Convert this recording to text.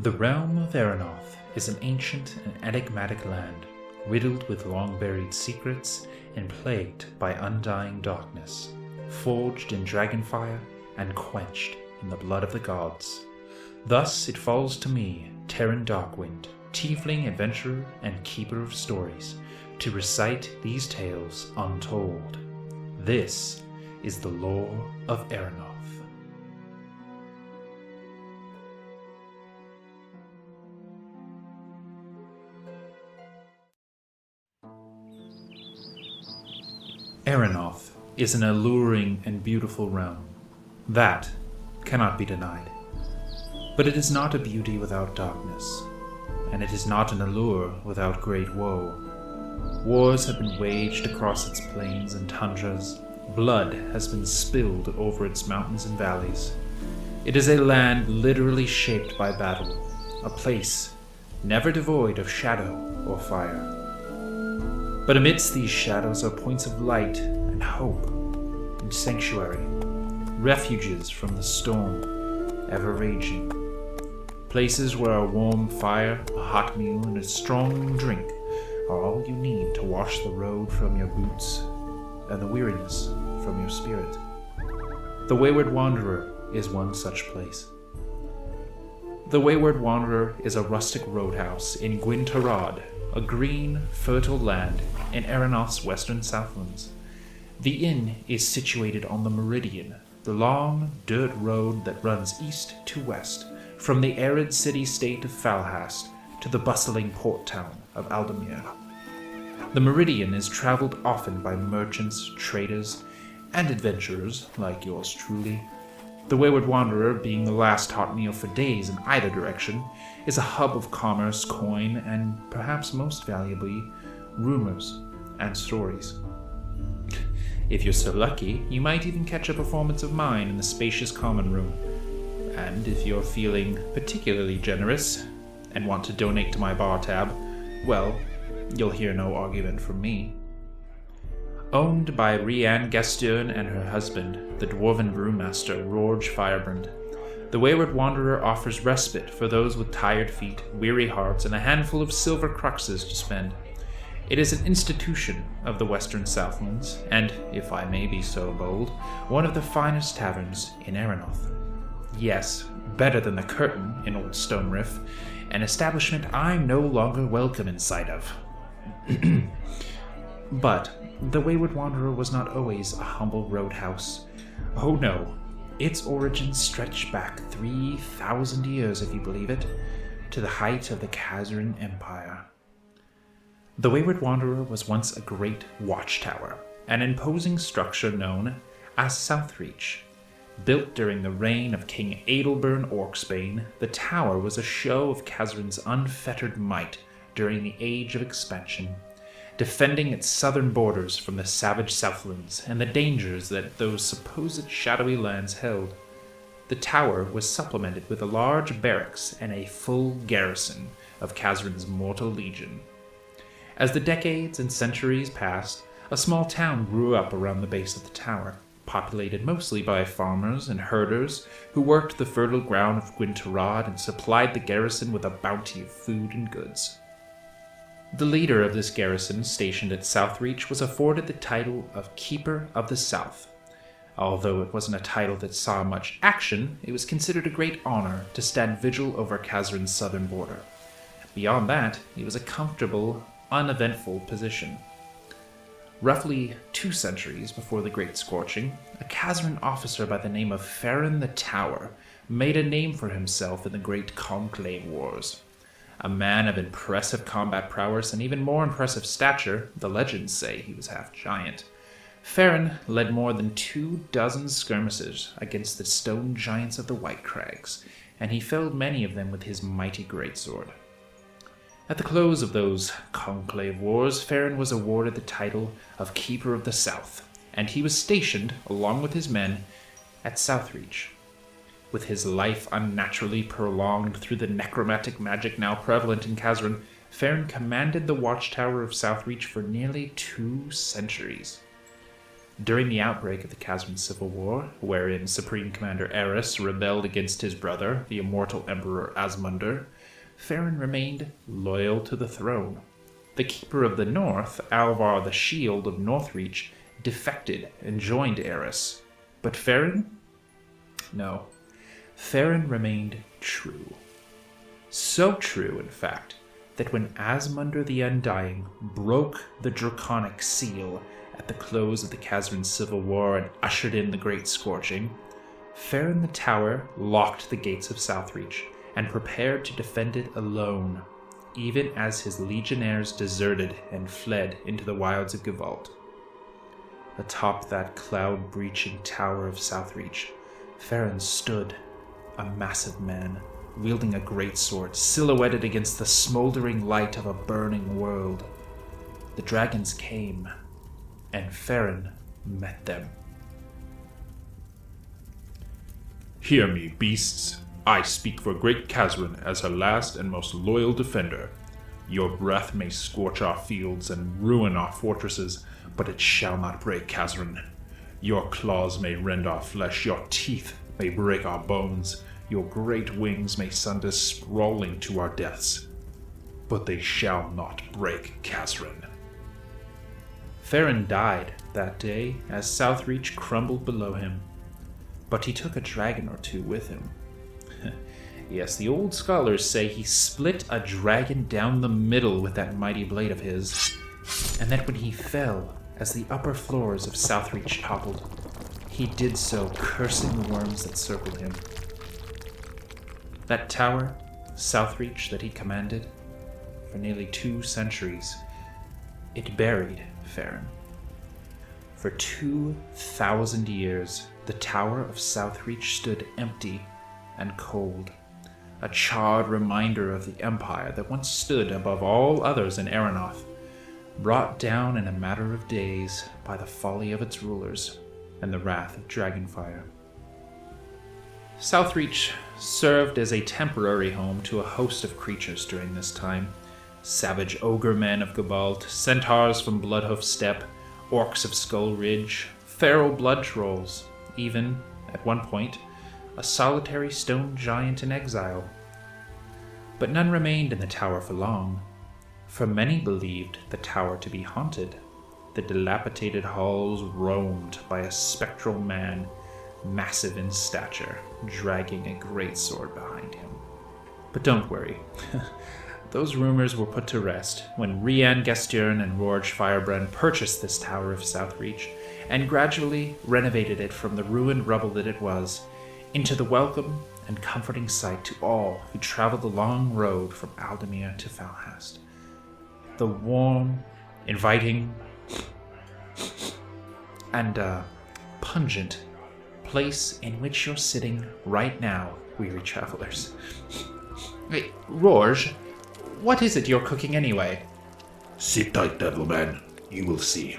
The realm of Erenoth is an ancient and enigmatic land, riddled with long-buried secrets and plagued by undying darkness, forged in dragonfire and quenched in the blood of the gods. Thus it falls to me, Terran Darkwind, tiefling adventurer and keeper of stories, to recite these tales untold. This is the Law of Aronov. Erenoth is an alluring and beautiful realm. That cannot be denied. But it is not a beauty without darkness, and it is not an allure without great woe. Wars have been waged across its plains and tundras. Blood has been spilled over its mountains and valleys. It is a land literally shaped by battle, a place never devoid of shadow or fire. But amidst these shadows are points of light and hope and sanctuary, refuges from the storm ever raging, places where a warm fire, a hot meal, and a strong drink are all you need to wash the road from your boots and the weariness from your spirit. The Wayward Wanderer is one such place. The Wayward Wanderer is a rustic roadhouse in Gwyntarad, a green, fertile land in Erenoth's western southlands. The inn is situated on the Meridian, the long dirt road that runs east to west, from the arid city-state of Falhast to the bustling port town of Aldemir. The Meridian is traveled often by merchants, traders, and adventurers like yours truly. The Wayward Wanderer, being the last hot meal for days in either direction, is a hub of commerce, coin, and perhaps most valuably, rumors and stories. If you're so lucky, you might even catch a performance of mine in the spacious common room. And if you're feeling particularly generous and want to donate to my bar tab, well, you'll hear no argument from me. Owned by Rianne Gaston and her husband, the dwarven brewmaster Rorge Firebrand, the Wayward Wanderer offers respite for those with tired feet, weary hearts, and a handful of silver cruxes to spend. It is an institution of the western Southlands, and, if I may be so bold, one of the finest taverns in Erenoth. Yes, better than the Curtain in Old Stone Riff, an establishment I'm no longer welcome in sight of. But the Wayward Wanderer was not always a humble roadhouse. Oh no, its origins stretch back 3,000 years, if you believe it, to the height of the Khazran Empire. The Wayward Wanderer was once a great watchtower, an imposing structure known as Southreach. Built during the reign of King Adelburn Orcsbane, the tower was a show of Khazran's unfettered might during the Age of Expansion, defending its southern borders from the savage Southlands and the dangers that those supposed shadowy lands held. The tower was supplemented with a large barracks and a full garrison of Khazran's mortal legion. As the decades and centuries passed, a small town grew up around the base of the tower, populated mostly by farmers and herders who worked the fertile ground of Gwyntarad and supplied the garrison with a bounty of food and goods. The leader of this garrison, stationed at Southreach, was afforded the title of Keeper of the South. Although it wasn't a title that saw much action, it was considered a great honor to stand vigil over Khazran's southern border. Beyond that, it was a comfortable, uneventful position. Roughly 2 centuries before the Great Scorching, a Khazran officer by the name of Farron the Tower made a name for himself in the Great Conclave Wars. A man of impressive combat prowess and even more impressive stature, the legends say he was half giant, Farron led more than 24 skirmishes against the stone giants of the White Crags, and he felled many of them with his mighty greatsword. At the close of those Conclave Wars, Farron was awarded the title of Keeper of the South, and he was stationed, along with his men, at Southreach. With his life unnaturally prolonged through the necromantic magic now prevalent in Khazran, Farron commanded the watchtower of Southreach for nearly 2 centuries. During the outbreak of the Khazran Civil War, wherein Supreme Commander Eris rebelled against his brother, the immortal Emperor Asmundr, Farron remained loyal to the throne. The Keeper of the North, Alvar the Shield of Northreach, defected and joined Eris. But Farron? No. Farron remained true. So true, in fact, that when Asmundr the Undying broke the Draconic Seal at the close of the Khazran Civil War and ushered in the Great Scorching, Farron the Tower locked the gates of Southreach and prepared to defend it alone, even as his legionnaires deserted and fled into the wilds of Gevalt. Atop that cloud-breaching tower of Southreach, Farron stood, a massive man, wielding a greatsword, silhouetted against the smoldering light of a burning world. The dragons came, and Farron met them. Hear me, beasts. I speak for great Khazran as her last and most loyal defender. Your breath may scorch our fields and ruin our fortresses, but it shall not break Khazran. Your claws may rend our flesh, your teeth may break our bones, your great wings may send us sprawling to our deaths, but they shall not break Khazran. Farron died that day as Southreach crumbled below him, but he took a dragon or two with him. Yes, the old scholars say he split a dragon down the middle with that mighty blade of his, and that when he fell, as the upper floors of Southreach toppled, he did so cursing the worms that circled him. That tower, Southreach, that he commanded, for nearly 2 centuries, it buried Farron. For 2,000 years, the Tower of Southreach stood empty and cold, a charred reminder of the empire that once stood above all others in Erenoth, brought down in a matter of days by the folly of its rulers and the wrath of Dragonfire. Southreach served as a temporary home to a host of creatures during this time. Savage ogre men of Gabalt, centaurs from Bloodhoof Steppe, orcs of Skull Ridge, feral blood trolls, even, at one point, a solitary stone giant in exile. But none remained in the tower for long, for many believed the tower to be haunted. The dilapidated halls roamed by a spectral man, massive in stature, dragging a greatsword behind him. But don't worry. Those rumors were put to rest when Rian Gastern and Rorge Firebrand purchased this Tower of Southreach and gradually renovated it from the ruined rubble that it was into the welcome and comforting sight to all who traveled the long road from Aldemir to Falhast. The warm, inviting, and pungent place in which you're sitting right now, weary travelers. Hey, Rorge, what is it you're cooking anyway? Sit tight, Devilman. You will see.